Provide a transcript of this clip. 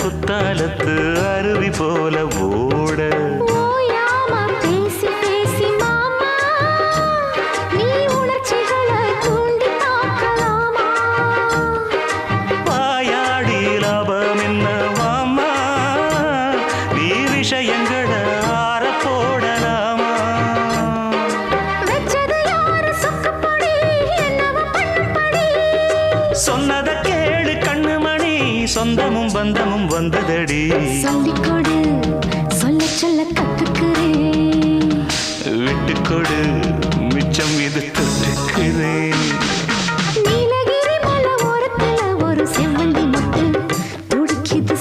குத்தாலத்து அருவி போல ஓட ஓயாம பேசி பேசி மாமா நீ உணர்ச்சிகளை தூண்டி பார்க்கலாமா வாயாடி லாபம் என்ன மாமா நீ விஷயங்களை ஆற போடலாமா வெச்சது யாரு சொக்கப்படி என்னவ பண்ணும்படி சொன்னத கேளு கண்ணுமணி சொந்தமும் பந்தமும் வந்ததடி சொல்லிக் கொடு சொல்ல சொல்ல கத்துக்கிறேன் விட்டுக்கொடு மிச்சம் இது தொட்டுக்கிறேன்